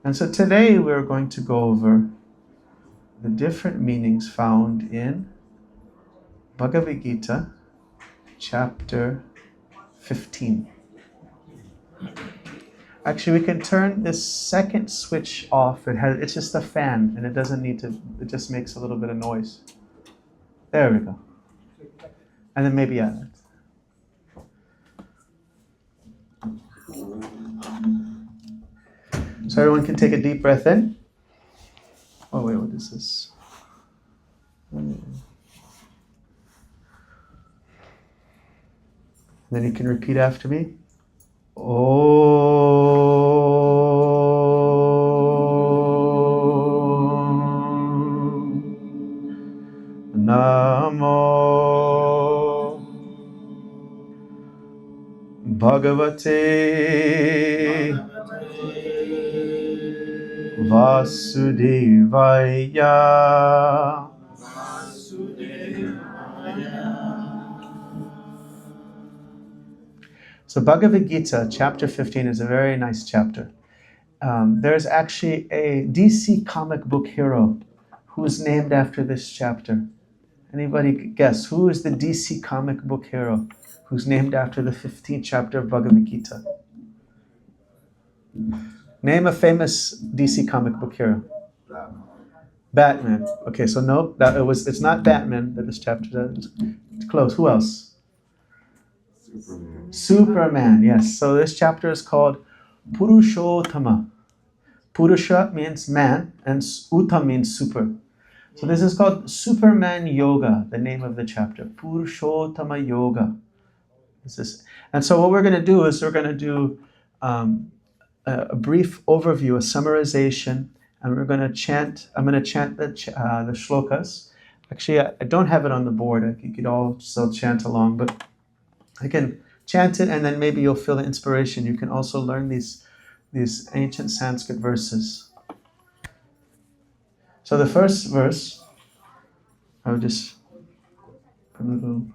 And so today we're going to go over the different meanings found in Bhagavad Gītā, chapter 15. Actually, we can turn this second switch off. It's just a fan, and it doesn't need to, it just makes a little bit of noise. There we go. And then maybe add it. So everyone can take a deep breath in. Oh wait, what is this? Then you can repeat after me. Om Namo Bhagavate Vasudevaya. So Bhagavad Gītā, chapter 15, is a very nice chapter. There's actually a DC comic book hero who's named after this chapter. Anybody guess? Who is the DC comic book hero who's named after the 15th chapter of Bhagavad Gītā? Name a famous DC comic book hero. Batman. Okay, so no, it's not Batman that this chapter does. It's close. Who else? Superman, yes. So this chapter is called Purushottama. Purusha means man, and Uta means super. So this is called Superman Yoga, the name of the chapter. Purushottama Yoga. And so what we're going to do is we're going to do a brief overview, a summarization, and we're going to chant. I'm going to chant the shlokas. Actually, I don't have it on the board. You could all still chant along, but I can chant it, and then maybe you'll feel the inspiration. You can also learn these ancient Sanskrit verses. So the first verse, I would just put a little.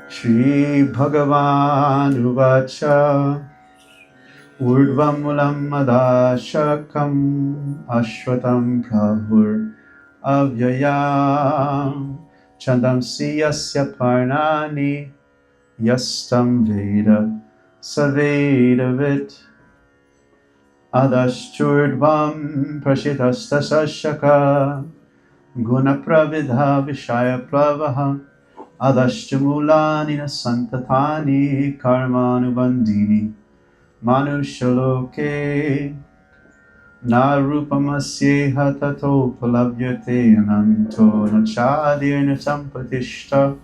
Shri Bhagavan Uvacha Urdvam Mulam Madashakam Ashwatam Prabhur Avyayam Chandam Siyasya Parnani Yastam Veda Savedavit Adaschurdvam Prashitastasashaka Guna Pravidha Vishaya Pravaha Adashtamulani Santatani Karmanubandini Manushaloke Narupamasyeha Tato Palabhyate Ananto Nachadirna Sampatishta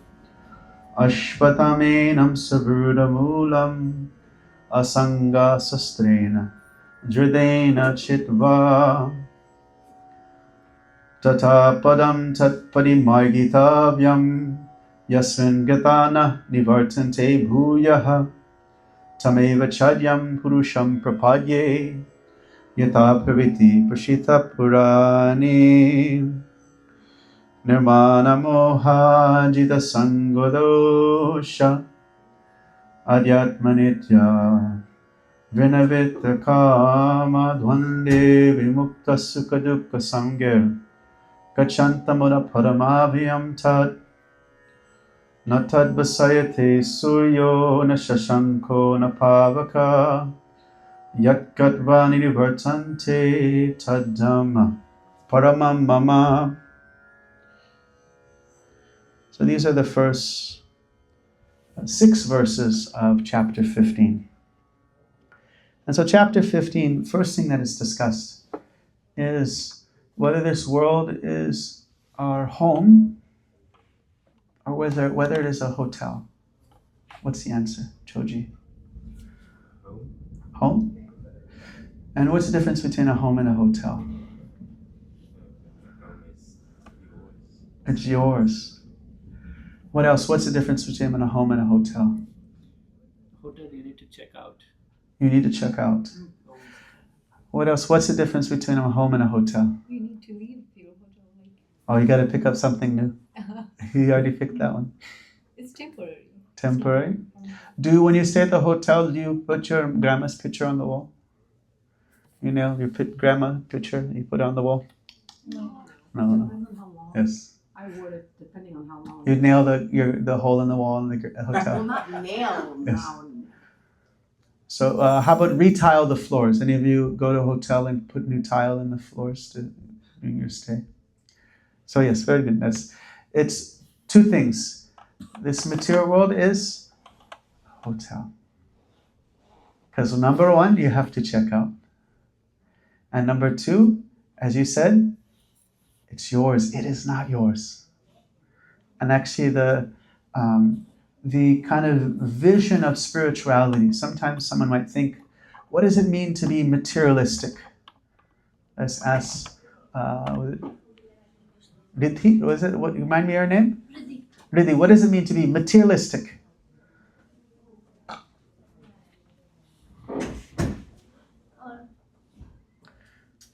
Ashvatamenam Sabrudamulam Asanga Sastrena Dridena Chitva Tata Padam Tatpadi Margitavyam Yasmin Gatana Nivartante Bhuyaha Tameva Chadyam Purusham Prapadye Yata Praviti Prashita Purani Nirmana Moha Jita Sangodosha Adyatmanitya Vinavita Kama Dvande Vimukta Sukadukka Samgir Kachantamuna Paramabhyam Tat Natad Basayate Suryo na Shashanko na Pavaka Yatkatvani Nivartante Tadama Paramam Mama. So these are the first 6 verses of chapter 15. And so chapter 15, first thing that is discussed is whether this world is our home or whether it is a hotel. What's the answer, Choji? Home? And what's the difference between a home and a hotel? It's yours. What else? What's the difference between a home and a hotel? Hotel, you need to check out. You need to check out. What else? What's the difference between a home and a hotel? You need to leave your hotel. Oh, you got to pick up something new. You already picked that one. It's temporary. Temporary. When you stay at the hotel, do you put your grandma's picture on the wall? You nail your grandma picture, you put it on the wall? No. No. Depends on how long. Yes. I would it depending on how long. You nail the hole in the wall in the Well, hotel. not nail Yes. now. So how about retile the floors? Any of you go to a hotel and put new tile in the floors during your stay? So yes, very good. It's two things. This material world is a hotel. Because number one, you have to check out. And number two, as you said, it's yours. It is not yours. And actually the kind of vision of spirituality, sometimes someone might think, what does it mean to be materialistic? Let's ask, Riddhi, was it? What, remind me your name? Riddhi. Riddhi, what does it mean to be materialistic?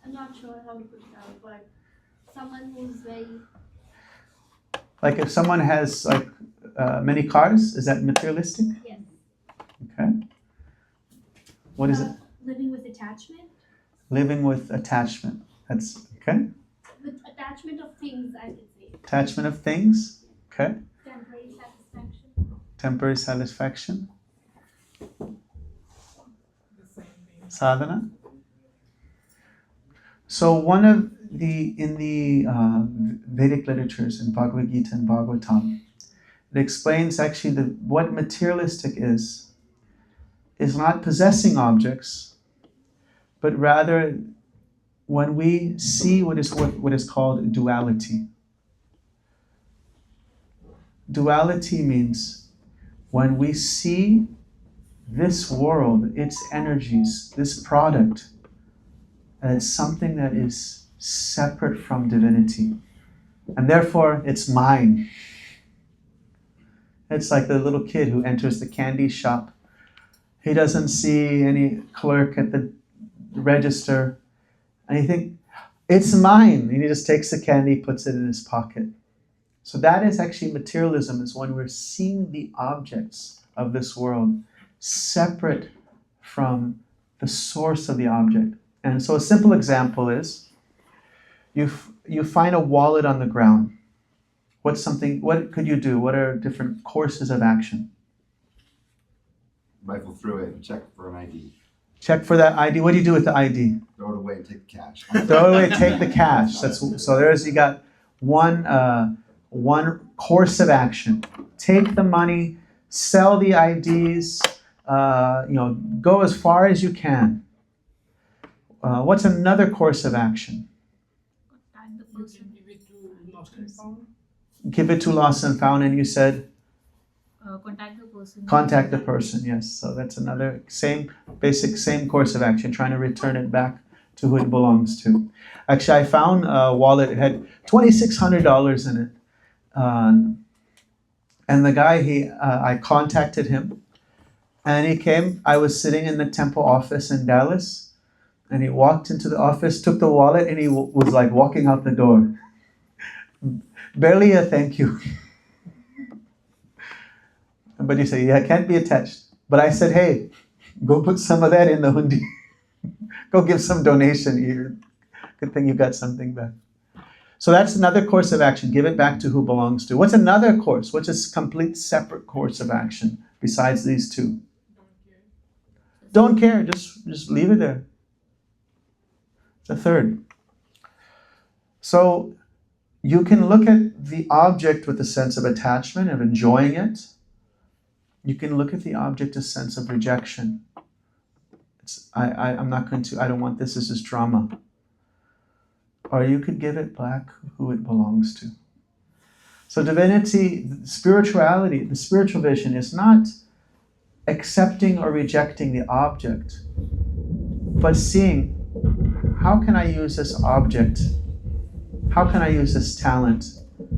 I'm not sure how to put it out, but someone who's very... Like if someone has many cars, is that materialistic? Yes. Okay. What is it? Living with attachment. Living with attachment. That's okay. With attachment of things, I would say. Attachment of things. Okay. Temporary satisfaction. Temporary satisfaction. Sadhana. So one of in the Vedic literatures, in Bhagavad Gītā and Bhagavatam, it explains actually what materialistic is not possessing objects, but rather when we see what is called duality. Duality means when we see this world, its energies, this product, as something that is separate from divinity. And therefore, it's mine. It's like the little kid who enters the candy shop. He doesn't see any clerk at the register. And he thinks, it's mine. And he just takes the candy, puts it in his pocket. So that is actually materialism, is when we're seeing the objects of this world separate from the source of the object. And so a simple example is, you find a wallet on the ground. What could you do? What are different courses of action? Rifle through it and check for an ID. Check for that ID. What do you do with the ID? Throw it away and take the cash. Throw it away, take the cash. You got one course of action. Take the money, sell the IDs, go as far as you can. What's another course of action? Give it to lost and found, and you said? Contact the person. Contact the person, yes. So that's another same course of action, trying to return it back to who it belongs to. Actually, I found a wallet, it had $2,600 in it. And the guy, I contacted him, and he came. I was sitting in the temple office in Dallas, and he walked into the office, took the wallet, and he was like walking out the door. Barely a thank you. But you say, yeah, it can't be attached. But I said, hey, go put some of that in the hundi. Go give some donation here. Good thing you got something back. So that's another course of action. Give it back to who belongs to. What's another course? What's a complete separate course of action besides these two? Don't care. Just leave it there. The third. So you can look at the object with a sense of attachment, of enjoying it. You can look at the object as a sense of rejection. I don't want this is drama. Or you could give it back who it belongs to. So divinity, spirituality, the spiritual vision is not accepting or rejecting the object, but seeing, how can I use this object? How can I use this talent?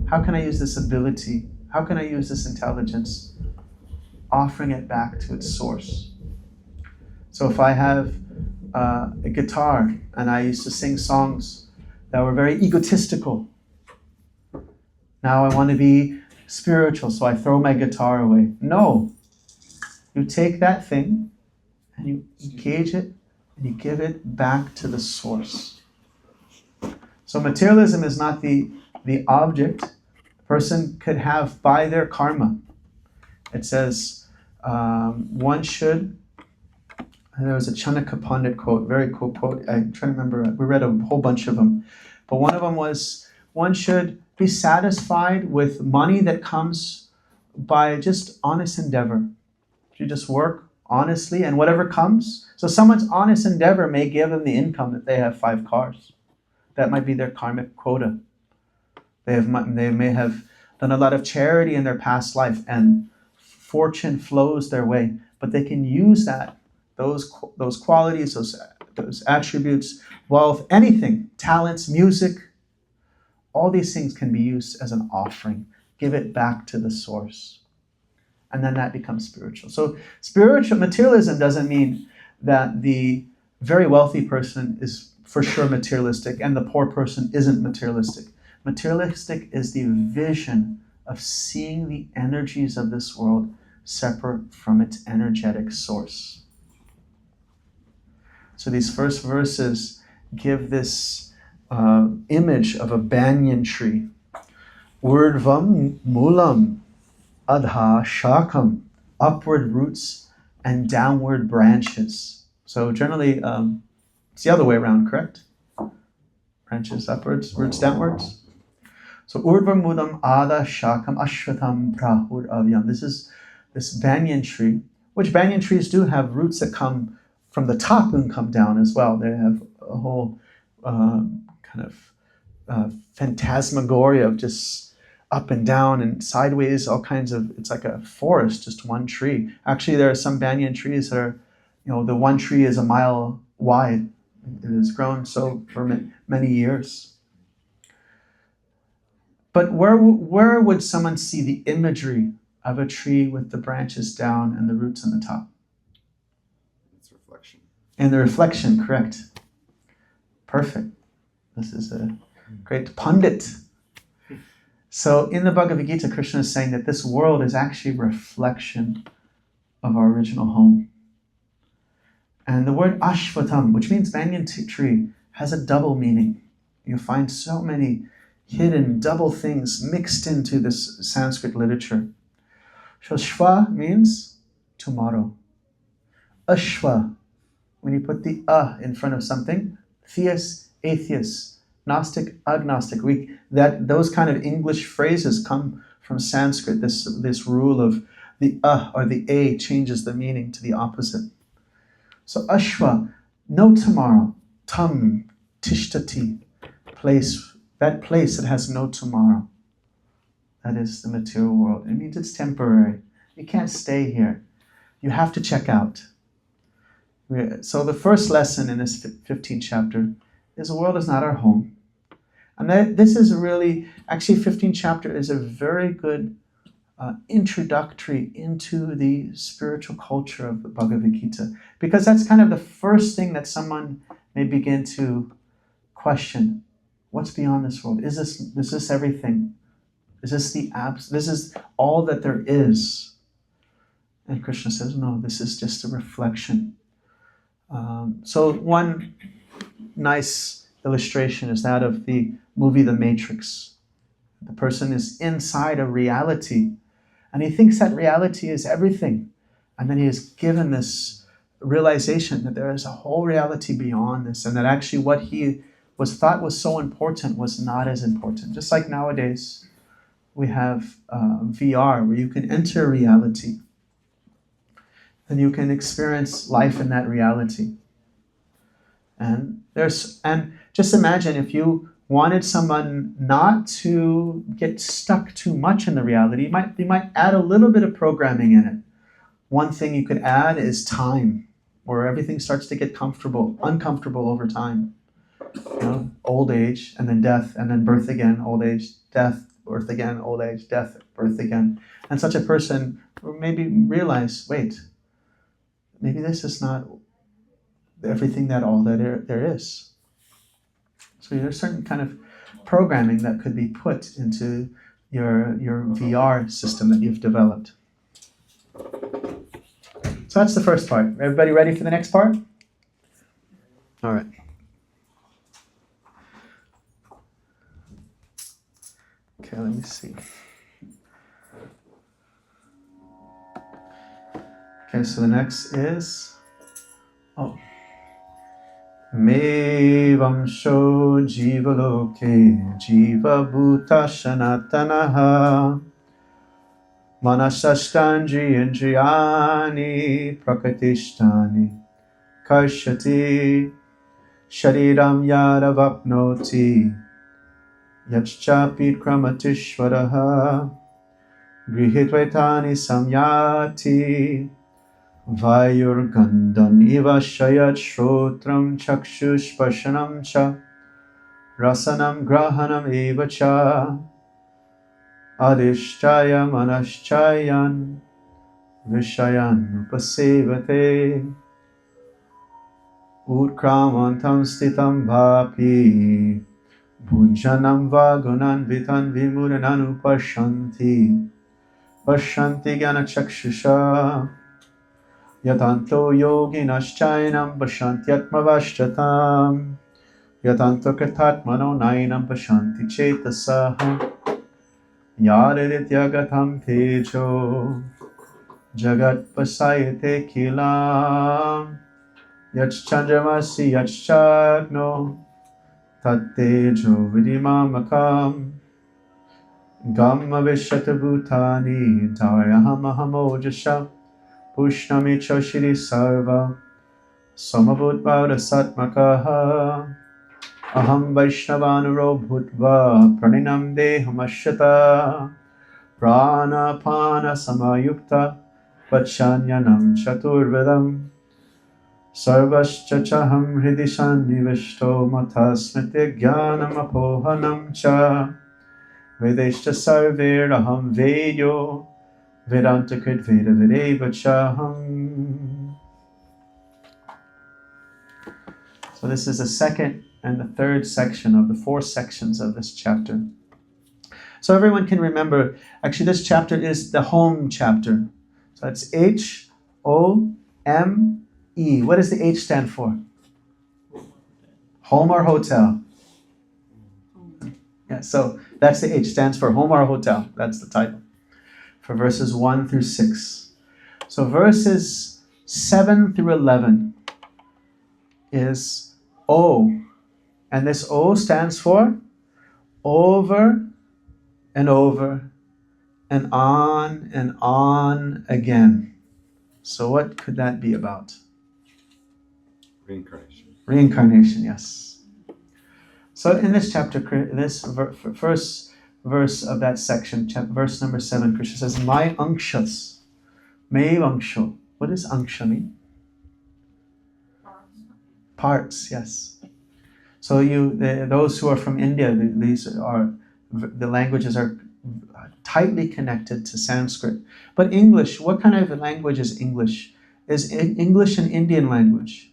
How can I use this ability? How can I use this intelligence? Offering it back to its source. So if I have a guitar and I used to sing songs that were very egotistical. Now I want to be spiritual, so I throw my guitar away. No. You take that thing and you engage it and you give it back to the source. So materialism is not the object. A person could have by their karma. It says one should, there was a Chanakya Pandit quote, very cool quote. I'm trying to remember, we read a whole bunch of them. But one of them was, one should be satisfied with money that comes by just honest endeavor. You just work honestly and whatever comes. So someone's honest endeavor may give them the income that they have 5 cars. That might be their karmic quota. They may have done a lot of charity in their past life and fortune flows their way. But they can use that, those qualities, those attributes, wealth, anything, talents, music, all these things can be used as an offering. Give it back to the source. And then that becomes spiritual. So spiritual materialism doesn't mean that the very wealthy person is for sure materialistic and the poor person isn't materialistic. Materialistic is the vision of seeing the energies of this world separate from its energetic source. So these first verses give this image of a banyan tree. Urdhvam mulam adha shakam, upward roots and downward branches. So generally, it's the other way around, correct? Branches upwards, roots downwards. So urdhvam mulam adha shakam ashwatam prahur avyam. This is this banyan tree, which banyan trees do have roots that come from the top and come down as well. They have a whole phantasmagoria of just up and down and sideways, all kinds of, it's like a forest, just one tree. Actually, there are some banyan trees that are, the one tree is a mile wide. It has grown so for many years. But where would someone see the imagery of a tree with the branches down and the roots on the top? It's reflection. And the reflection, correct. Perfect. This is a great pundit. So in the Bhagavad Gītā, Krishna is saying that this world is actually a reflection of our original home. And the word ashvatam, which means banyan tree, has a double meaning. You find so many hidden double things mixed into this Sanskrit literature. So shva means tomorrow. Ashva, when you put the in front of something, theist, atheist, Gnostic, agnostic. Those kind of English phrases come from Sanskrit. This rule of the or the a changes the meaning to the opposite. So ashva, no tomorrow. Tam tishtati, place, that place that has no tomorrow. That is the material world. It means it's temporary. You can't stay here. You have to check out. So the first lesson in this 15th chapter is the world is not our home. And this is really, actually 15th chapter is a very good introductory into the spiritual culture of the Bhagavad Gītā. Because that's kind of the first thing that someone may begin to question. What's beyond this world? Is this everything? Is this this is all that there is? And Krishna says, no, this is just a reflection. So one nice illustration is that of the movie The Matrix. The person is inside a reality and he thinks that reality is everything. And then he is given this realization that there is a whole reality beyond this and that actually what he thought was so important was not as important. Just like nowadays we have VR where you can enter reality and you can experience life in that reality. And just imagine if you wanted someone not to get stuck too much in the reality, you might add a little bit of programming in it. One thing you could add is time, where everything starts to get uncomfortable over time. Old age, and then death, and then birth again, old age, death, birth again, old age, death, birth again. And such a person will maybe realize, wait, maybe this is not everything that all that there is. So there's certain kind of programming that could be put into your VR system that you've developed. So that's the first part. Everybody ready for the next part? All right. Okay, let me see. Okay, so the next is, Me vamsho jiva loke jiva bhuta shanatanaha manasashtanji indriyani prakatishthani karshati shariram yaravapnoti yachchapit kramatishvaraha grihitvaitani samyati Vayurgandan iva shayat shrotram chakshushpashanam cha rasanam grahanam eva cha adishchaya manaschayan vishayan upasevate utkramantam stitam bhapi bhunjanam vagunan vitan vimudanan upashanti pashanti gyana chakshusha Yatanto yoginaschainam pashantyatmavashchatam Yatanto kritatmano nainam pashanti chetasaham Yadirityagatam tejo Jagat pasayate kilam Yachchandramasi yachchagno Tattejo vidimamakam Gamma vishatabhutani Dayahamahamojasham Pushnami choshiri sarva Samabhutpada satmakaha Aham vaishnavanuro bhutva Praninam dehamashyata Prana pana samayukta Vachanyanam chaturvedam Sarvascha chaham hridishan nivishto Matasmiti jnanam apohanam cha Vedeshta sarviraham veyo Vedanta Kridveda Videva Chaham. So this is the second and the third section of the 4 sections of this chapter. So everyone can remember, actually this chapter is the home chapter. So it's H-O-M-E. What does the H stand for? Home or hotel? Yeah, so that's the H, stands for home or hotel. That's the title. For verses 1 through 6. So verses 7 through 11 is O. And this O stands for over and over and on again. So what could that be about? Reincarnation. Reincarnation, yes. So in this chapter, this first verse of that section, verse number 7, Krishna says, My ankshas, me anksho. What does anksha mean? Parts, yes. So those who are from India, the languages are tightly connected to Sanskrit. But English, what kind of language is English? Is English an Indian language?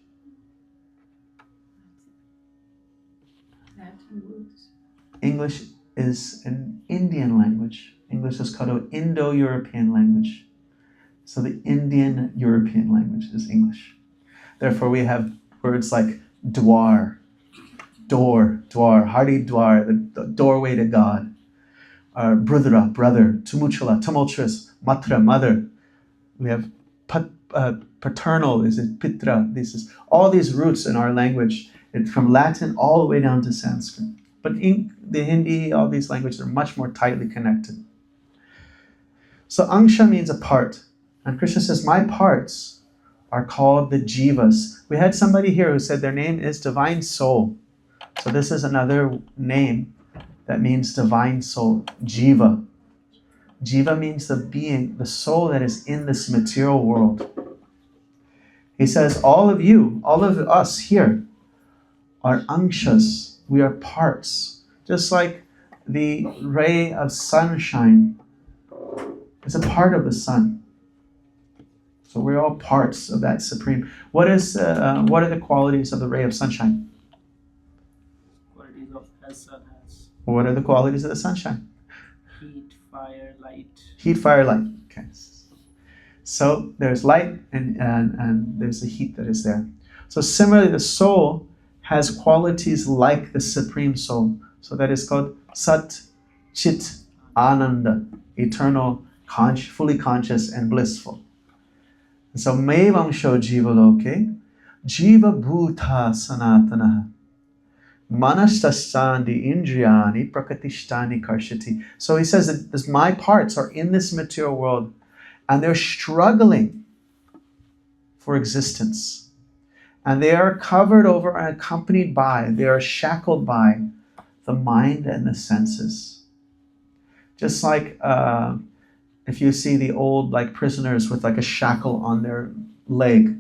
English is an Indian language. English is called an Indo-European language. So the Indian European language is English. Therefore we have words like dwar, door, dwar, Hari dwar, the doorway to God. Brudra, brother, tumultula, tumultuous, matra, mother. We have paternal, is it pitra? All these roots in our language, from Latin all the way down to Sanskrit. But the Hindi, all these languages are much more tightly connected. So angsha means a part. And Krishna says, my parts are called the jivas. We had somebody here who said their name is divine soul. So this is another name that means divine soul, jiva. Jiva means the being, the soul that is in this material world. He says, all of you, all of us here are ankshas. We are parts. Just like the ray of sunshine is a part of the sun. So So we're all parts of that supreme. What are the qualities of the ray of sunshine? Qualities of as sun has What are the qualities of the sunshine? heat, fire, light. Heat, fire, light. Okay. So there's light and there's the heat that is there. So similarly, the soul has qualities like the supreme soul. So that is called Sat, Chit, Ananda, eternal, fully conscious and blissful. And so Mevangsho Jiva Loke, Jiva Bhuta Sanatana, Manastasthani Indriyani Prakatishthani Karshati. So he says that my parts are in this material world and they're struggling for existence. And they are covered over and accompanied by, they are shackled by the mind and the senses. Just like if you see the old prisoners with a shackle on their leg.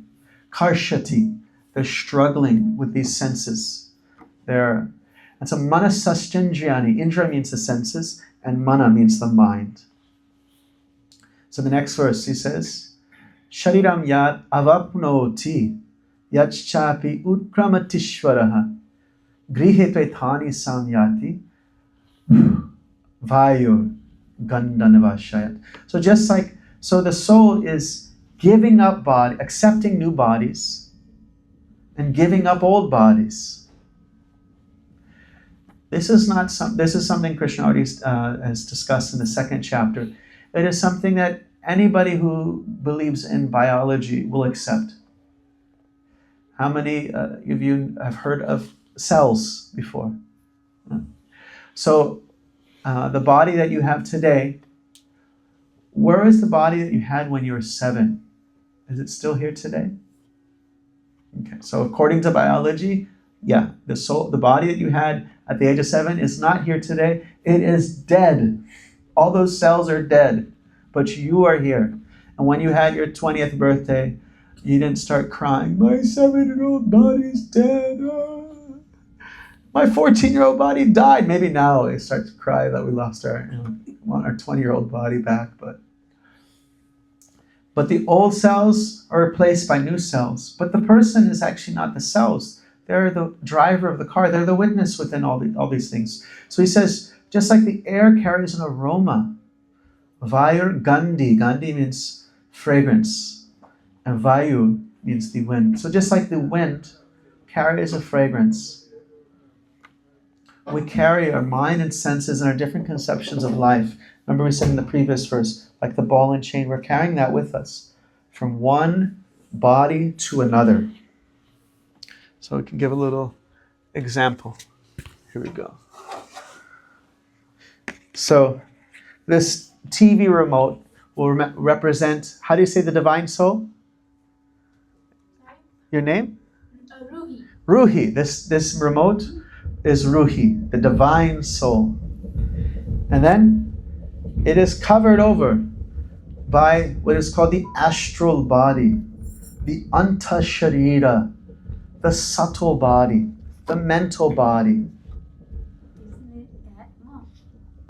Karshati, they're struggling with these senses. And so manasaschendriyani, indra means the senses, and mana means the mind. So the next verse, he says, Shariram yat avapnoti yachchapi utkramatishvaraha grihe tvethani samyati vayur gandanavashayat. So just so the soul is giving up body, accepting new bodies, and giving up old bodies. This is something Krishna already has discussed in the second chapter. It is something that anybody who believes in biology will accept. How many of you have heard of cells before? So the body that you have today, where is the body that you had when you were 7? Is it still here today? Okay, so according to biology, yeah, the body that you had at the age of 7 is not here today. It is dead. All those cells are dead, but you are here. And when you had your 20th birthday, you didn't start crying, my 7-year-old body's dead. My 14-year-old body died. Maybe now they start to cry that we lost our 20-year-old body back. But the old cells are replaced by new cells. But the person is actually not the cells. They're the driver of the car. They're the witness within all these things. So he says, just like the air carries an aroma, Vayur Gandhi. Gandhi means fragrance. And Vayu means the wind. So just like the wind carries a fragrance, we carry our mind and senses and our different conceptions of life. Remember we said in the previous verse, like the ball and chain, we're carrying that with us from one body to another. So we can give a little example. Here we go. So this TV remote will represent, how do you say the divine soul? Your name? Ruhi. Ruhi. This remote is Ruhi, the divine soul. And then it is covered over by what is called the astral body, the Antasharira, the subtle body, the mental body. Isn't it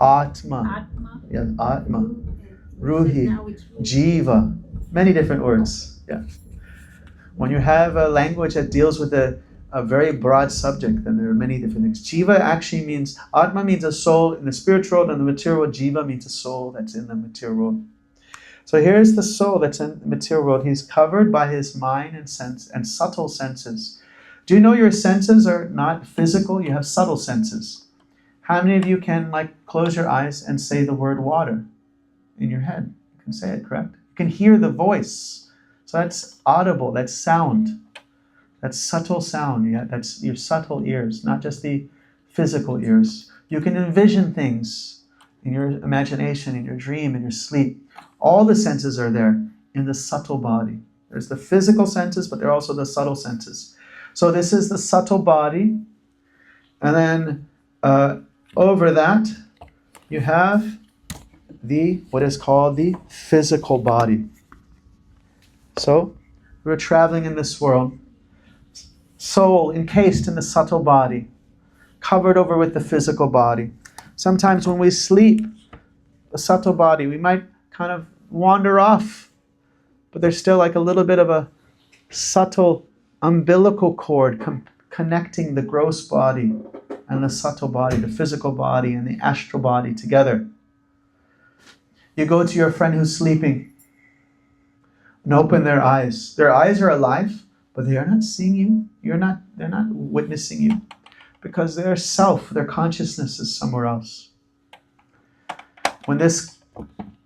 Atma. Atma. Yes, Atma. Atma? Ruhi, Now it's Ruhi. Jiva. Many different words. Yeah. When you have a language that deals with a very broad subject, then there are many different things. Jiva actually means, Atma means a soul in the spiritual world, and the material world. Jiva means a soul that's in the material world. So here's the soul that's in the material world. He's covered by his mind and sense and subtle senses. Do you know your senses are not physical? You have subtle senses. How many of you can close your eyes and say the word water in your head? You can say it, correct? You can hear the voice. So that's audible, that's sound. That's subtle sound. Yeah, that's your subtle ears, not just the physical ears. You can envision things in your imagination, in your dream, in your sleep. All the senses are there in the subtle body. There's the physical senses, but there are also the subtle senses. So this is the subtle body. And then over that, you have what is called the physical body. So we're traveling in this world. Soul encased in the subtle body, covered over with the physical body. Sometimes when we sleep, the subtle body, we might kind of wander off but there's still like a little bit of a subtle umbilical cord connecting the gross body and the subtle body, the physical body and the astral body together. You go to your friend who's sleeping and open their eyes. Their eyes are alive, but they are not seeing you. They're not witnessing you because their self, their consciousness is somewhere else. When this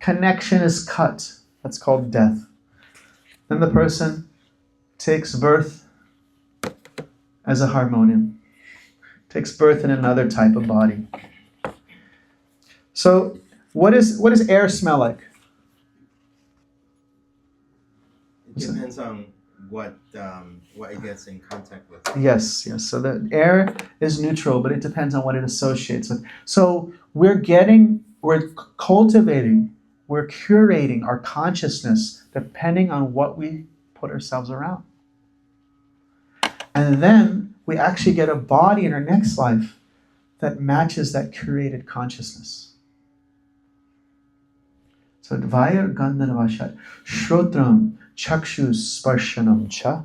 connection is cut, that's called death. Then the person takes birth as a harmonium, takes birth in another type of body. So, what does air smell like? It depends on what it gets in contact with. Yes. So the air is neutral, but it depends on what it associates with. So we're cultivating, we're curating our consciousness depending on what we put ourselves around. And then we actually get a body in our next life that matches that curated consciousness. So Dvaya Gandhanavashat Shrotram Chakshus Sparshanam Cha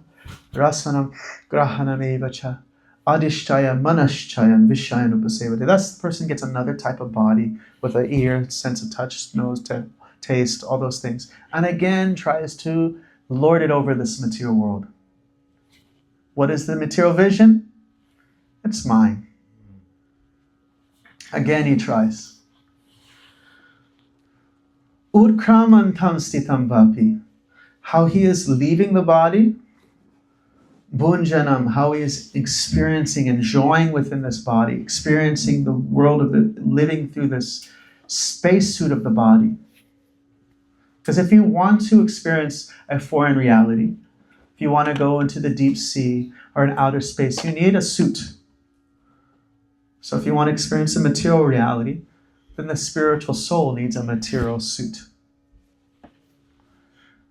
Rasanam Grahanam Cha Adishtaya Manashchayan Vishayan Upasevate. Thus the person gets another type of body with an ear, sense of touch, nose, taste, all those things. And again tries to lord it over this material world. What is the material vision? It's mine. Again he tries. Udkramantam stitam vapi. How he is leaving the body. Bhunjanam, how he is experiencing, enjoying within this body, experiencing the world of it, living through this spacesuit of the body. Because if you want to experience a foreign reality, if you want to go into the deep sea or in outer space, you need a suit. So if you want to experience a material reality, then the spiritual soul needs a material suit.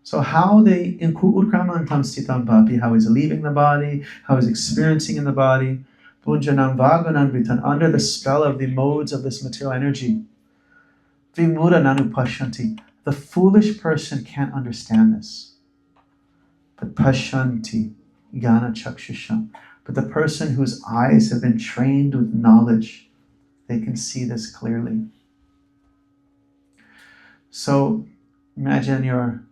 So how they Udkramantam stitam papi, how he's leaving the body, how he's experiencing in the body, Punjanam vagananvitan, under the spell of the modes of this material energy. Vimura nanupashanti. The foolish person can't understand this. But pashanti, jnana chakshusha. But the person whose eyes have been trained with knowledge, they can see this clearly. So imagine you're,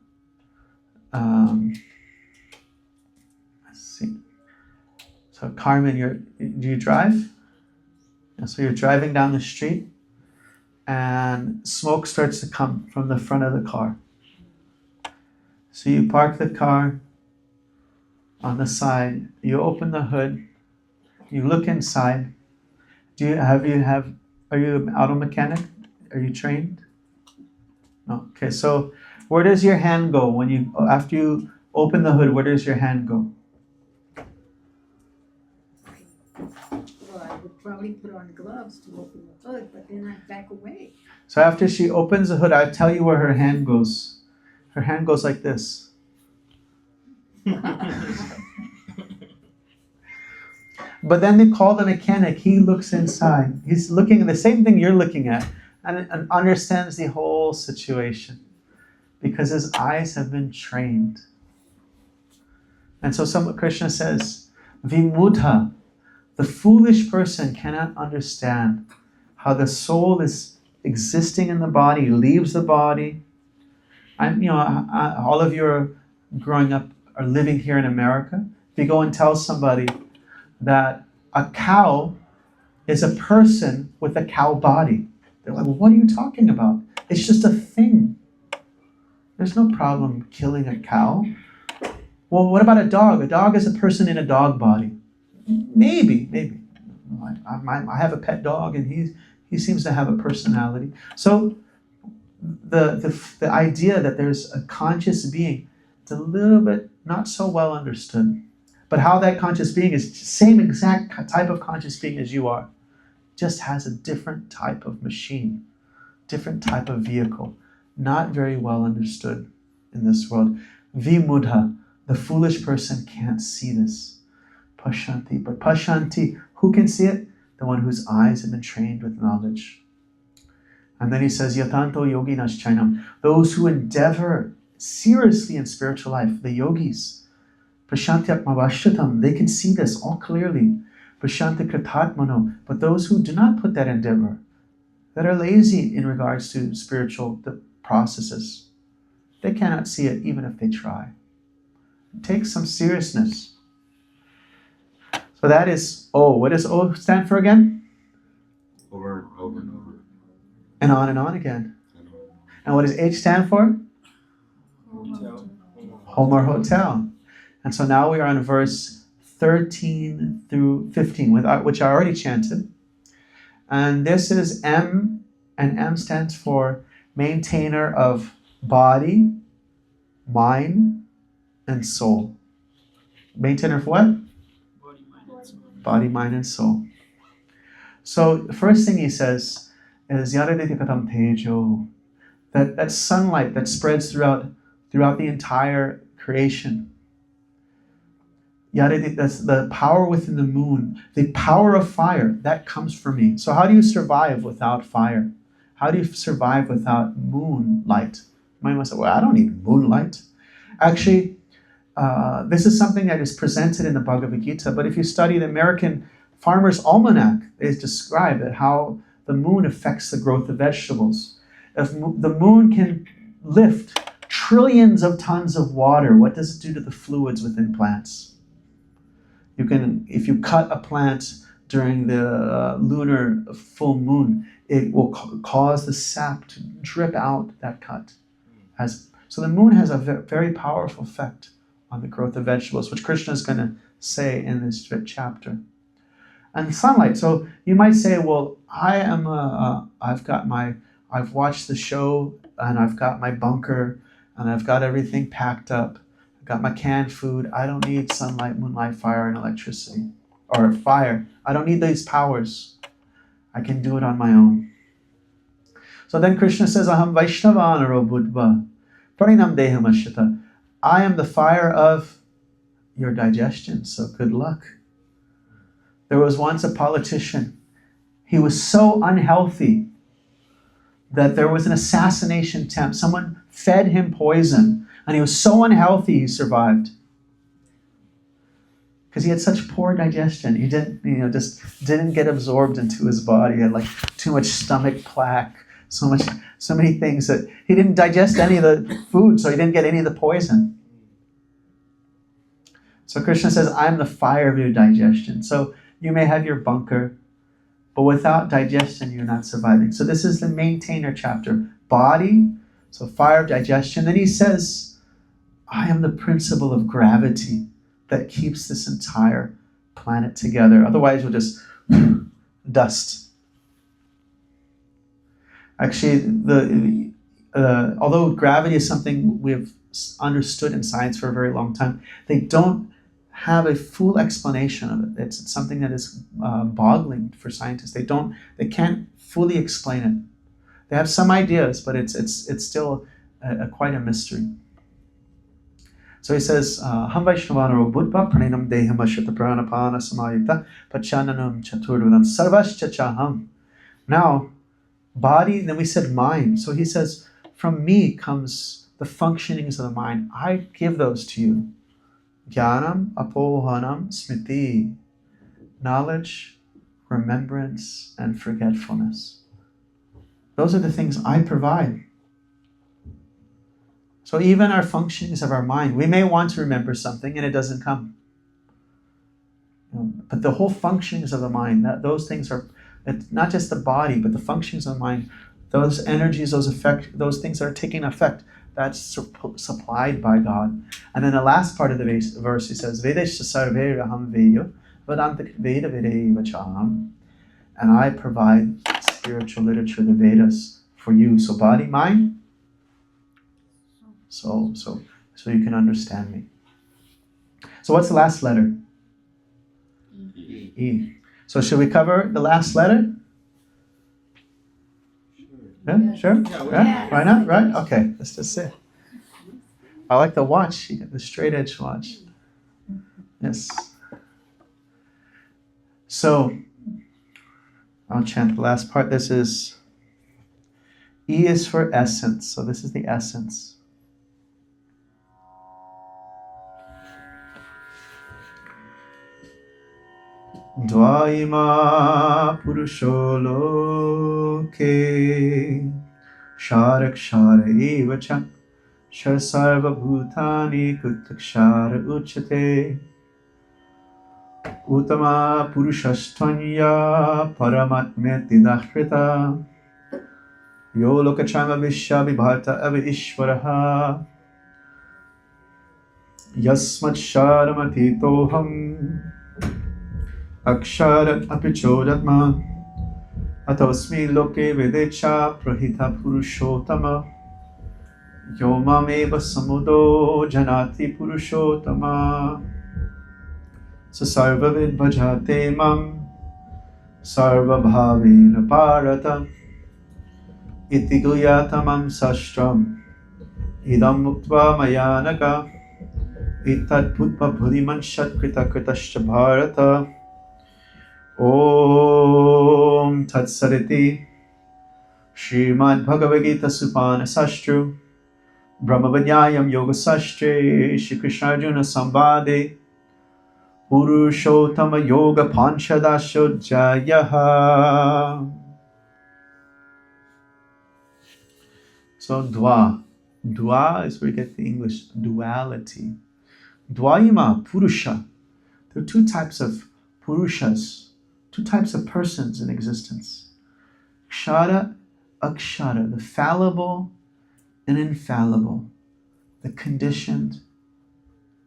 let's see. So Carmen, do you drive? Yeah, so you're driving down the street and smoke starts to come from the front of the car. So you park the car on the side, you open the hood, you look inside. Are you an auto mechanic? Are you trained? No. Okay, so where does your hand go after you open the hood, where does your hand go? Well, I would probably put on gloves to open the hood, but then I'd back away. So after she opens the hood, I'll tell you where her hand goes. Her hand goes like this. But then they call the mechanic, he looks inside. He's looking at the same thing you're looking at and understands the whole situation because his eyes have been trained. And so Krishna says, Vimudha, the foolish person cannot understand how the soul is existing in the body, leaves the body. All of you are growing up, are living here in America. If you go and tell somebody that a cow is a person with a cow body, they're like, well, what are you talking about? It's just a thing. There's no problem killing a cow. Well, what about a dog? A dog is a person in a dog body. Maybe. I have a pet dog and he seems to have a personality. So the idea that there's a conscious being, it's a little bit not so well understood. But how that conscious being is the same exact type of conscious being as you are, just has a different type of machine, different type of vehicle, not very well understood in this world. Vimudha, the foolish person can't see this. Pashanti, but Pashanti, who can see it? The one whose eyes have been trained with knowledge. And then he says, Yatanto yoginas chainam, those who endeavor seriously in spiritual life, the yogis, prashantyatmavashyatam, they can see this all clearly. Prashantikritatmano, but those who do not put that endeavor, that are lazy in regards to spiritual processes, they cannot see it even if they try. It takes some seriousness. So that is O. What does O stand for again? Over and over and over. And on again. And over. And what does H stand for? Hotel. Home or hotel. And so now we are on verse 13 through 15, which I already chanted. And this is M, and M stands for maintainer of body, mind, and soul. Maintainer of what? Body, mind, and soul. Body, mind, and soul. So the first thing he says is Yaraditikatam Tejo, that sunlight that spreads throughout the entire creation. That's the power within the moon, the power of fire, that comes from me. So how do you survive without fire? How do you survive without moonlight? You might say, well, I don't need moonlight. Actually, this is something that is presented in the Bhagavad Gītā, but if you study the American Farmer's Almanac, they describe it, how the moon affects the growth of vegetables. If the moon can lift trillions of tons of water, what does it do to the fluids within plants? If you cut a plant during the lunar full moon, it will cause the sap to drip out that cut. So the moon has a very powerful effect on the growth of vegetables, which Krishna is going to say in this chapter. And sunlight. So you might say, well, I've watched the show and I've got my bunker and I've got everything packed up. I've got my canned food. I don't need sunlight, moonlight, fire, and electricity. Or fire. I don't need these powers. I can do it on my own. So then Krishna says, Aham Vaishnavanaro Buddha Parinam Deham Ashita. I am the fire of your digestion, so good luck. There was once a politician. He was so unhealthy that there was an assassination attempt. Someone fed him poison, and he was so unhealthy he survived. Because he had such poor digestion. He just didn't get absorbed into his body. He had like too much stomach plaque, so many things that he didn't digest any of the food, so he didn't get any of the poison. So Krishna says, I'm the fire of your digestion. So you may have your bunker, but without digestion, you're not surviving. So this is the maintainer chapter. Body, so fire of digestion. Then he says, I am the principle of gravity that keeps this entire planet together. Otherwise, we'll just dust. Actually, although gravity is something we've understood in science for a very long time, they don't have a full explanation of it. It's something that is boggling for scientists. They can't fully explain it. They have some ideas, but it's still quite a mystery. So he says, Ham Vaishnavanaro Buddha Pranam Deham Ashita Pranapana Samayukta Pachananam Chaturvadam Sarvascha Chaham. Now, body, then we said mind. So he says, from me comes the functionings of the mind. I give those to you. Jnanam, apohanam, smriti. Knowledge, remembrance, and forgetfulness. Those are the things I provide. So even our functionings of our mind, we may want to remember something and it doesn't come. But the whole functionings of the mind, those things are, it's not just the body, but the functions of the mind, those energies, those things that are taking effect, that's supplied by God. And then the last part of the verse, he says, Vedesha sarve raham veyo, vedantik veda vedeva chaham. And I provide spiritual literature, the Vedas, for you. So body, mind, so you can understand me. So what's the last letter? E. So should we cover the last letter? Yeah, sure? Yeah? Why not? Right? Okay, let's just see. I like the watch. You got the straight edge watch. Yes. So, I'll chant the last part. This is, E is for essence. So this is the essence. Dvaima purusho loke sharakshara evacha shar sarva bhutani kutakshara uchate Uttama purushastvanya paramatmeti dahrita Yo lokachama vishya vibharta ava ishvaraha Yasmat sharamatitoham Aksharat apichodatma Atosmi loke vedecha prahita purushottama Yo mameva samudo janati purushottama Sasarvavid bhajate mam Sarva bhavena bharata Iti guyatamam sastram Idam muktva mayanaka Itat putpa bhudiman shatkrita kritascha bharata Om Tat Sariti Srimad Bhagavad Gītā Supana Sastru Brahma Vidyayam Yoga Sastre Shri Krishna Arjuna Sambade Purushottama Yoga Panchadasho Jayaha. So Dwa is where you get the English duality. Dvaima Purusha. There are two types of Purushas, two types of persons in existence. Kshara, Akshara, the fallible and infallible, the conditioned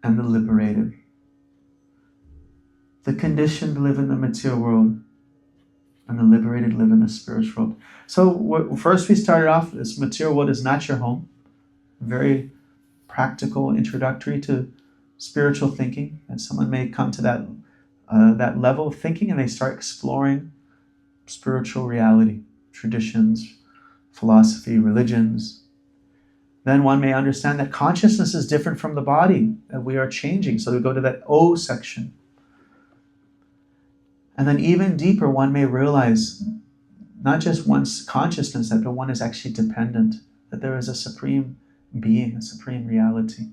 and the liberated. The conditioned live in the material world and the liberated live in the spiritual world. So first we started off, this material world is not your home. Very practical introductory to spiritual thinking, and someone may come to that level of thinking and they start exploring spiritual reality, traditions, philosophy, religions. Then one may understand that consciousness is different from the body, that we are changing. So we go to that O section. And then even deeper, one may realize not just one's consciousness, that one is actually dependent, that there is a supreme being, a supreme reality.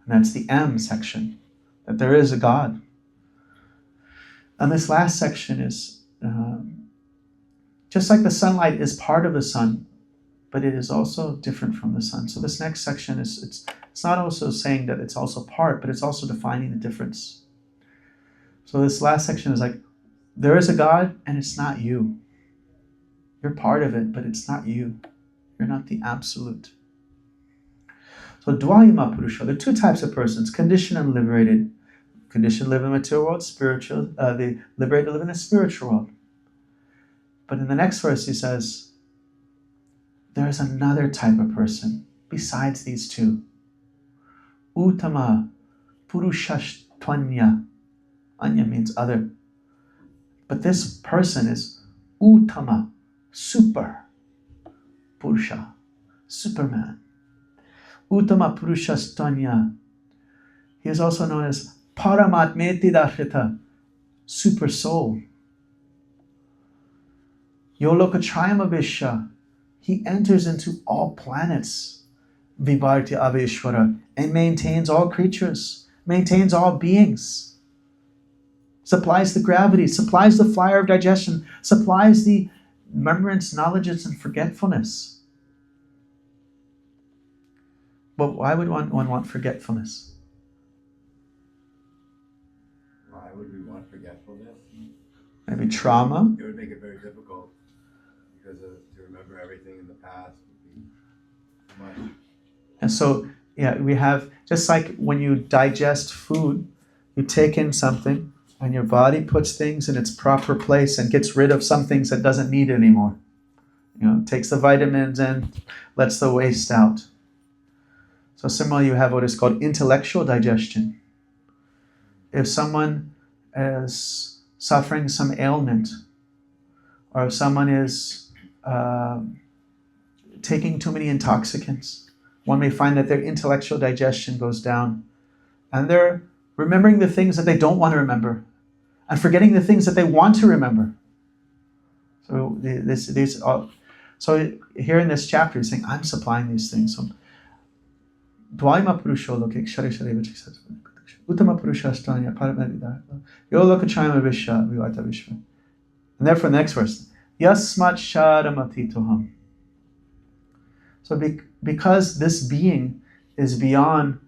And that's the M section, that there is a God. And this last section is, just like the sunlight is part of the sun, but it is also different from the sun. So this next section it's not also saying that it's also part, but it's also defining the difference. So this last section is like, there is a God and it's not you. You're part of it, but it's not you. You're not the absolute. So Dvaima Purusha, there are two types of persons, conditioned and liberated. Conditioned live in the material world, spiritual, the liberated live in the spiritual world. But in the next verse he says, there is another type of person besides these two. Uttama Purushastvanya. Anya means other. But this person is Uttama, super. Purusha, Superman. Uttama Purushastvanya. He is also known as Paramatmeti Dahrita, super soul. Yolokatrayama Vishya. He enters into all planets, Vibharti Aveshwara, and maintains all creatures, maintains all beings, supplies the gravity, supplies the fire of digestion, supplies the remembrance, knowledge, and forgetfulness. But why would one want forgetfulness? Why would we want forgetfulness? Maybe trauma. It would make it very difficult because to remember everything in the past would be too much. And so, we have, just like when you digest food, you take in something and your body puts things in its proper place and gets rid of some things that doesn't need anymore. Takes the vitamins in, lets the waste out. So similarly, you have what is called intellectual digestion. If someone is suffering some ailment, or if someone is taking too many intoxicants, one may find that their intellectual digestion goes down, and they're remembering the things that they don't want to remember, and forgetting the things that they want to remember. So so here in this chapter, he's saying, I'm supplying these things. So, Dvaima Purusho Loke Kshara Kshara Vichiksa. Uttama Purushashtanya Paramadida. Yolokachayama Vishya Vivata Vishva. And therefore, the next verse. Yasmat Shadamatitoham. So because this being is beyond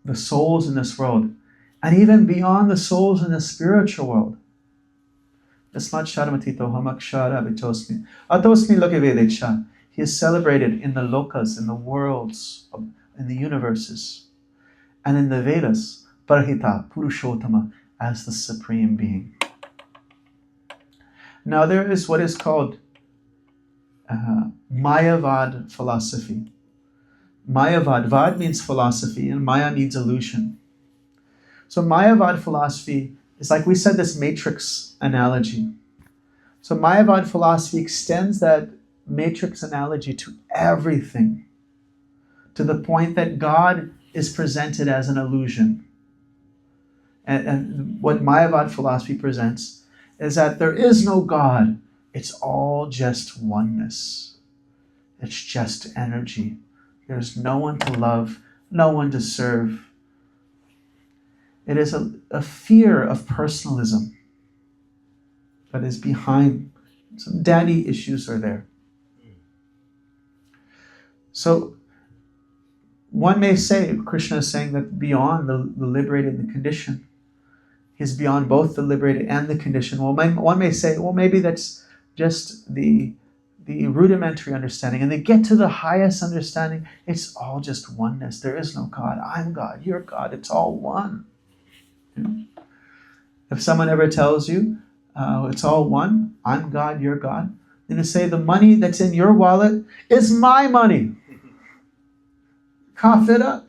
the souls in this world, and even beyond the souls in the spiritual world. Yasmat Shadamatitoham Akshara Vitosmi. Atosmi Lokavedecha. He is celebrated in the lokas, in the worlds, in the universes, and in the Vedas, Parahita, Purushottama, as the supreme being. Now there is what is called Mayavad philosophy. Mayavad, Vad means philosophy, and Maya means illusion. So Mayavad philosophy is like we said, this matrix analogy. So Mayavad philosophy extends that matrix analogy to everything, to the point that God is presented as an illusion. And what Mayavad philosophy presents is that there is no God. It's all just oneness. It's just energy. There's no one to love, no one to serve. It is a fear of personalism that is behind. Some daddy issues are there. So one may say, Krishna is saying that beyond the liberated and the conditioned, he's beyond both the liberated and the conditioned. Well, one may say, well, maybe that's just the rudimentary understanding. And they get to the highest understanding, it's all just oneness. There is no God. I'm God. You're God. It's all one. You know? If someone ever tells you, it's all one, I'm God, you're God, then you say the money that's in your wallet is my money. Cough it up.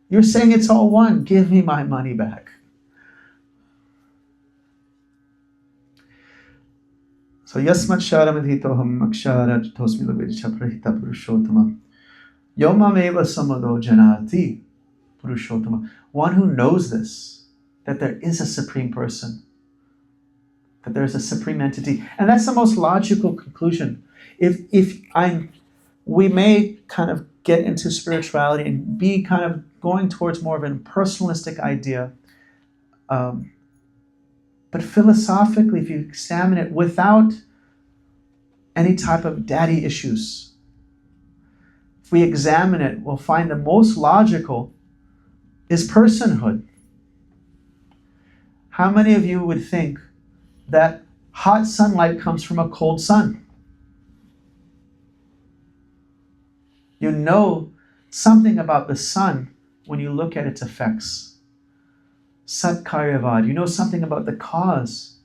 You're saying it's all one. Give me my money back. So yasmat sharamadhitoham akshara tosmi lavecha prahita purushottama. Yomameva samado janati purushottama. One who knows this, that there is a supreme person, that there's a supreme entity. And that's the most logical conclusion. We may kind of get into spirituality and be kind of going towards more of an impersonalistic idea. But philosophically, if you examine it without any type of daddy issues, if we examine it, we'll find the most logical is personhood. How many of you would think that hot sunlight comes from a cold sun? You know something about the sun when you look at its effects. Sat Karyavad. You know something about the cause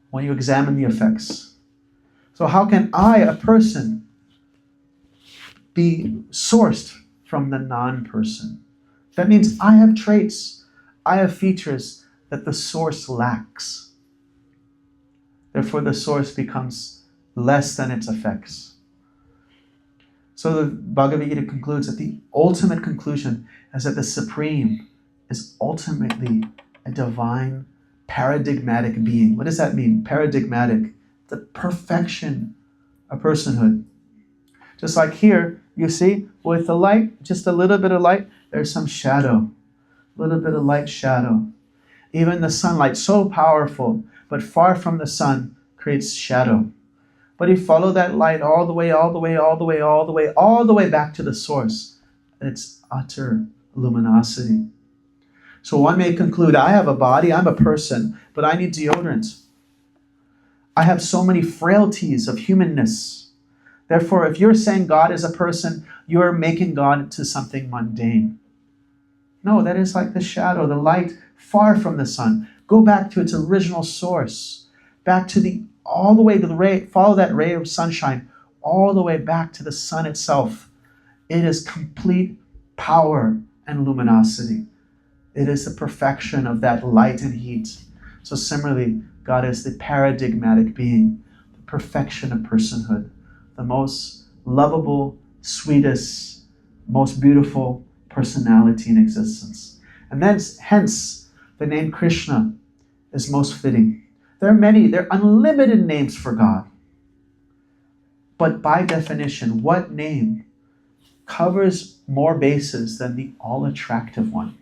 when you examine the effects. So how can I, a person, be sourced from the non-person? That means I have traits, I have features that the source lacks. Therefore, the source becomes less than its effects. So the Bhagavad Gītā concludes that the ultimate conclusion is that the Supreme is ultimately a divine paradigmatic being. What does that mean? Paradigmatic. The perfection of personhood. Just like here, you see, with the light, just a little bit of light, there's some shadow. A little bit of light shadow. Even the sunlight, so powerful, but far from the sun, creates shadow. But you follow that light all the way back to the source. It's utter luminosity. So one may conclude, I have a body, I'm a person, but I need deodorant. I have so many frailties of humanness. Therefore, if you're saying God is a person, you're making God into something mundane. No, that is like the shadow, the light far from the sun. Go back to its original source, back to all the way to the ray, follow that ray of sunshine, all the way back to the sun itself. It is complete power and luminosity. It is the perfection of that light and heat. So similarly, God is the paradigmatic being, the perfection of personhood, the most lovable, sweetest, most beautiful personality in existence. And then, hence, the name Krishna is most fitting. There are unlimited names for God. But by definition, what name covers more bases than the all-attractive one?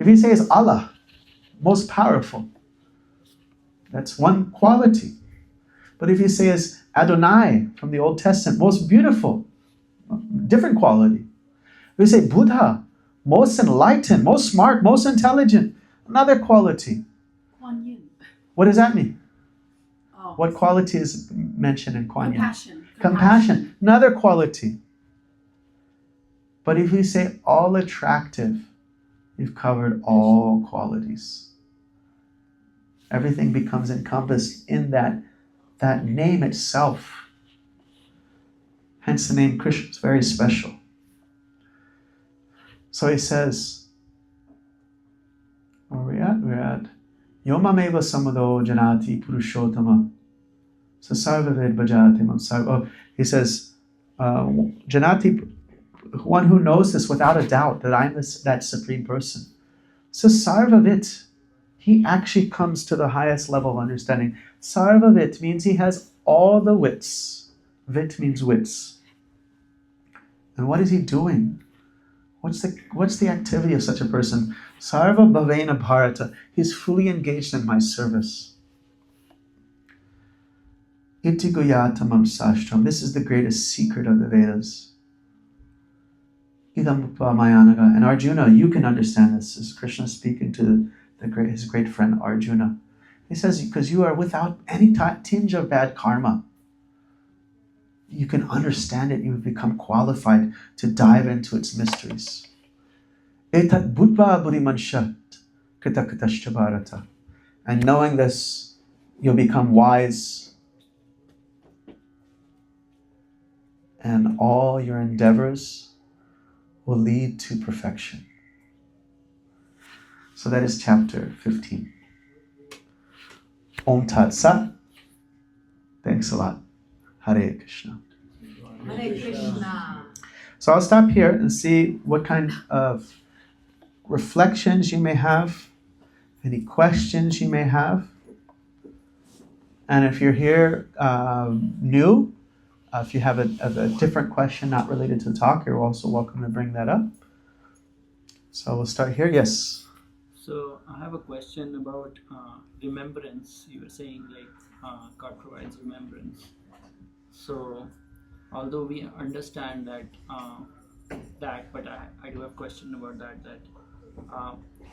If you say it's Allah, most powerful, that's one quality. But if you say it's Adonai from the Old Testament, most beautiful, different quality. If you say Buddha, most enlightened, most smart, most intelligent, another quality. Kuan Yin. What does that mean? Oh. What quality is mentioned in Kuan Yin? Compassion. Compassion, another quality. But if you say all attractive, you've covered all qualities. Everything becomes encompassed in that name itself. Hence the name Krishna is very special. So he says, where are we at? We're at Yomameva Samado Janati Purushottama Sasarvavid Bhajatimam Sarva. Oh, he says, Janati, one who knows this without a doubt that I'm that supreme person. Sasarvavit, he actually comes to the highest level of understanding. Sarvavit means he has all the wits. Vit means wits. And what is he doing? What's the activity of such a person? Sarva Bhavena Bharata. He's fully engaged in my service. Iti Guyatamam Sastram. This is the greatest secret of the Vedas. Idam Mayanaga. And Arjuna, you can understand this. This is Krishna speaking to his great friend Arjuna. He says, because you are without any tinge of bad karma. You can understand it. You have become qualified to dive into its mysteries. Etat Budva Burimanshat Kritakatashtavarata. And knowing this, you'll become wise. And all your endeavors will lead to perfection. So that is chapter 15. Om Tat Sat. Thanks a lot. Hare Krishna. Hare Krishna. So I'll stop here and see what kind of reflections you may have, any questions you may have. And if you're here new, if you have a different question not related to the talk, you're also welcome to bring that up. So we'll start here. Yes. So I have a question about remembrance. You were saying God provides remembrance. So although we understand that, but I do have a question about that.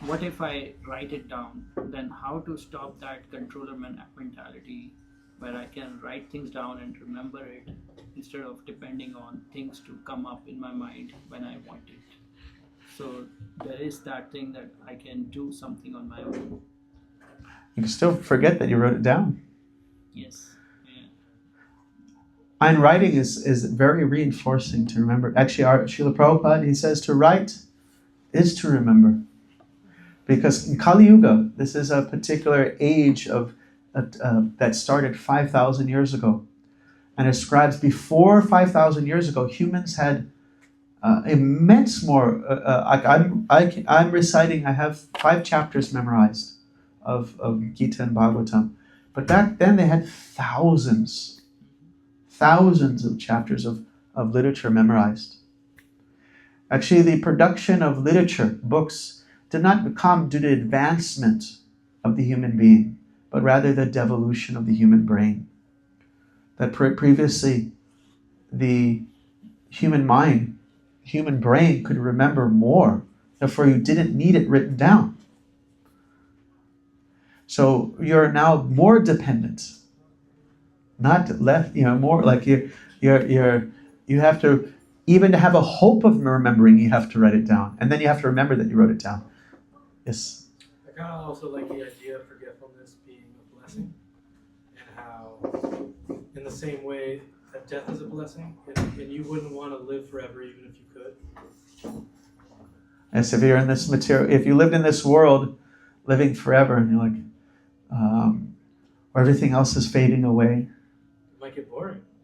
What if I write it down? Then how to stop that controller mentality, where I can write things down and remember it instead of depending on things to come up in my mind when I want it. So there is that thing that I can do something on my own. You can still forget that you wrote it down. Yes. Yeah. And writing is very reinforcing to remember. Actually, Srila Prabhupada, he says to write is to remember. Because in Kali Yuga, this is a particular age of that started 5,000 years ago. And ascribes before 5,000 years ago, humans had immense more. I'm reciting, I have 5 chapters memorized of Gita and Bhagavatam. But back then they had thousands of chapters of literature memorized. Actually, the production of literature, books, did not come due to advancement of the human being, but rather the devolution of the human brain. That previously the human brain could remember more, therefore you didn't need it written down. So you're now more dependent, not left, more like you have to, even to have a hope of remembering, you have to write it down. And then you have to remember that you wrote it down. Yes? I kind of also like the idea of forgetfulness being a blessing, and how, in the same way that death is a blessing, and you wouldn't want to live forever even if you could. Yes, if you're in this material, if you lived in this world, living forever, and you're like, where everything else is fading away. It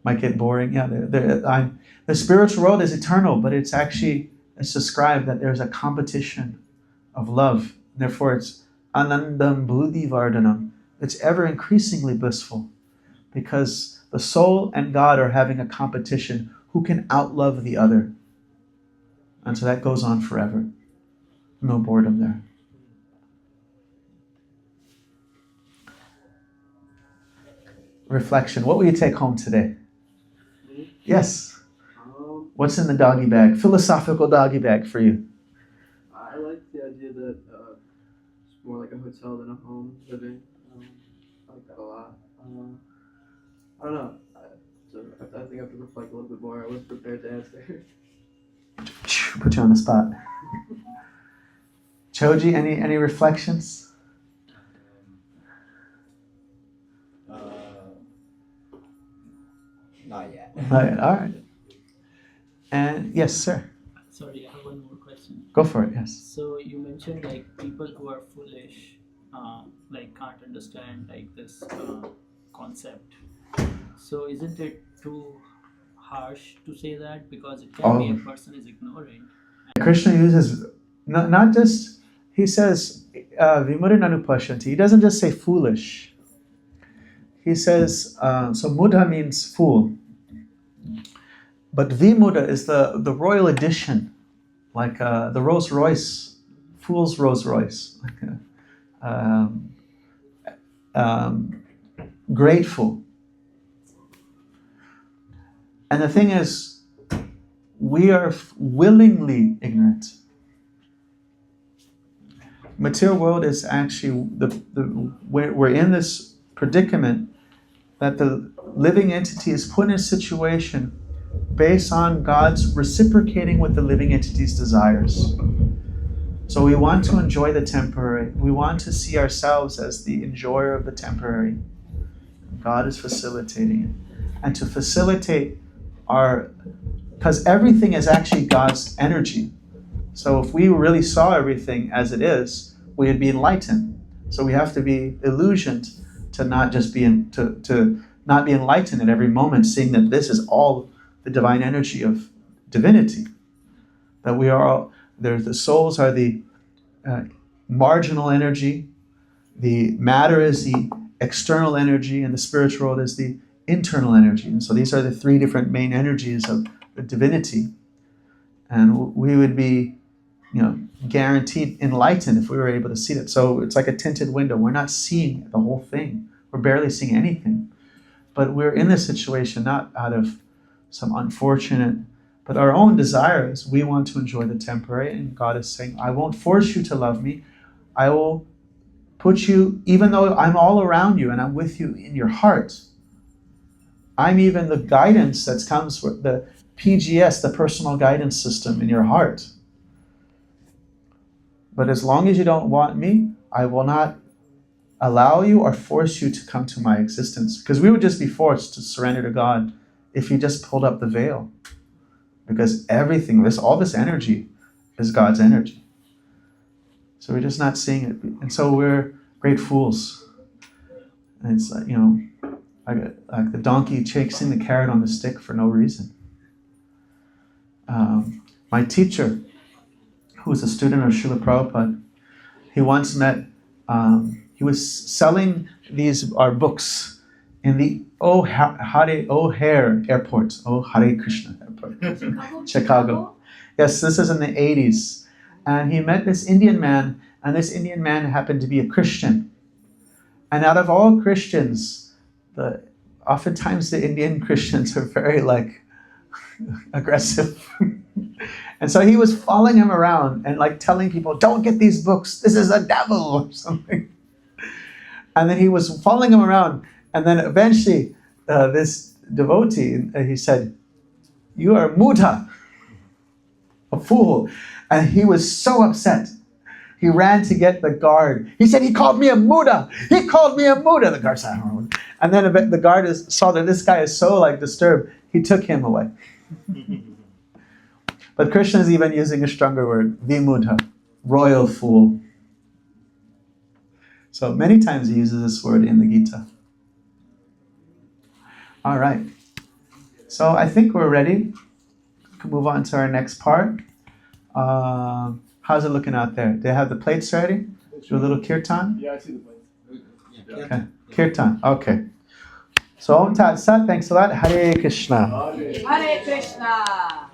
might get boring. Yeah, the spiritual world is eternal, but it's described that there's a competition of love. Therefore, it's anandam buddhi vardhanam. It's ever increasingly blissful, because the soul and God are having a competition who can outlove the other. And so that goes on forever. No boredom there. reflection? What will you take home today? Me? Yes. What's in the doggy bag? Philosophical doggy bag for you. I like the idea that it's more like a hotel than a home living. I like that a lot. I don't know. I think I have to reflect a little bit more. I was prepared to answer. Put you on the spot. Choji, any reflections? Not yet. All right. And yes, sir. Sorry, I have one more question. Go for it. Yes. So you mentioned like people who are foolish, like can't understand like this concept. So isn't it too harsh to say that, because it can be a person is ignorant? Krishna uses not just, he says vimudhananupashyanti. He doesn't just say foolish. He says, so mudha means fool. But vimuddha is the royal edition, like the Rolls Royce, fool's Rolls Royce. Grateful. And the thing is, we are willingly ignorant. Material world is actually we're in this predicament that the living entity is put in a situation based on God's reciprocating with the living entity's desires. So we want to enjoy the temporary. We want to see ourselves as the enjoyer of the temporary. God is facilitating it. And to facilitate because everything is actually God's energy. So if we really saw everything as it is, we would be enlightened. So we have to be illusioned to not just be to not be enlightened at every moment, seeing that this is all the divine energy of divinity. That we are all, the souls are the marginal energy, the matter is the external energy, and the spiritual world is the internal energy. And so these are the three different main energies of the divinity. And we would be, guaranteed enlightened if we were able to see that. So it's like a tinted window. We're not seeing the whole thing. We're barely seeing anything. But we're in this situation not out of some unfortunate, but our own desires. We want to enjoy the temporary, and God is saying, I won't force you to love me. I will put you, even though I'm all around you and I'm with you in your heart. I'm even the guidance that comes with the PGS, the personal guidance system in your heart. But as long as you don't want me, I will not allow you or force you to come to my existence. Because we would just be forced to surrender to God if He just pulled up the veil. Because everything, all this energy is God's energy. So we're just not seeing it. And so we're great fools. And it's like, like the donkey chasing the carrot on the stick for no reason. My teacher, who was a student of Srila Prabhupada, he once met, he was selling our books in the O'Hare Airport, Hare Krishna Airport, Chicago. Yes, this is in the 80s. And he met this Indian man, and this Indian man happened to be a Christian. And out of all Christians, oftentimes the Indian Christians are very aggressive. And so he was following him around and telling people, don't get these books, this is a devil or something. And then he was following him around, and then eventually this devotee, he said, you are Muddha, a fool. And he was so upset. He ran to get the guard. He said, he called me a Muddha. He called me a Muddha. The guard said, I don't know. And then the guard saw that this guy is so disturbed, he took him away. But Krishna is even using a stronger word, vimuddha, royal fool. So many times he uses this word in the Gita. All right. So I think we're ready. We can move on to our next part. How's it looking out there? Do they have the plates ready? Do a little kirtan? Yeah, I see the plates. Okay. Kirtan. Okay. So Om Tat Sat, thanks a lot. Hare Krishna. Hare Krishna.